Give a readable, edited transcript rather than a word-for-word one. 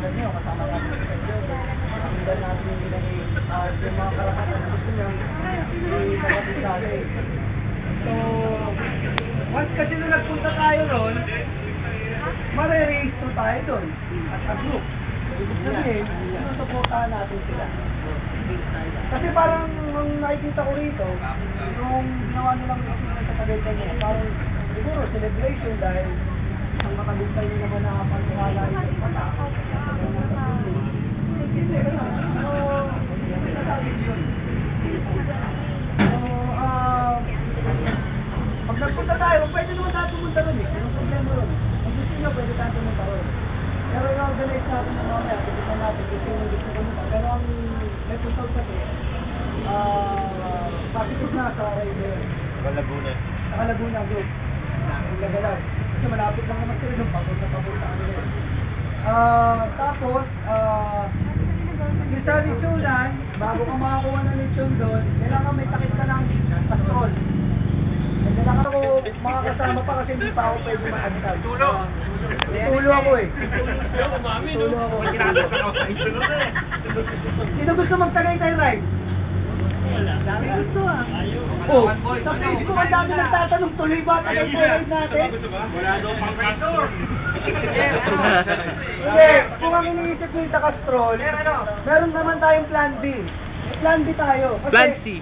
katulad nyo, kasama natin sa video. Pakinggan natin yung mga karapatan na gusto nyo i-pagdating sa atin. So, once kasi nung nagpunta tayo ron, mare-register tayo doon as a group. Ibig sabihin, sinusuportahan natin sila. Kasi parang nung nakikita ko rito, yung ginawa nilang exercise sa Tagaytay niya, parang siguro celebration dahil ang makagumpay nyo naman na paniwala yung pata. Hindi, ano? So, sinasabi yun. So, pag nagpunta tayo, pwede naman tayo pumunta ron eh. Yung problema ron. Kung gusto nyo, pwede tayo pumunta ron. Pero i-organize natin na mamaya, titignan natin kasi yung gusto pumunta. Pero ang episode kasi, positive na sa rider. Sa Laguna. Sa Laguna group. Lagalag. Kasi malapit lang naman sila nung pagod na pagod sa kanila. Tapos, yung sa lechonan, bago ka makakuha ng lechon doon, kailangan may takip ka ng kastrol. And then ako makakasama pa kasi hindi pa ako pwede ma-adtag. Tulo! Tulo ako eh. Tulo ako. Sino gusto mag-Tagaytay ride? Dami gusto ah. Oh, sa Facebook ang dami nagtatanong tuloy ba Tagaytay ride natin? Wala daw pang Castrol. Hindi, kung ang iniisip nyo sa Castrol, meron naman tayong plan B. May plan B tayo. Kasi Plan C.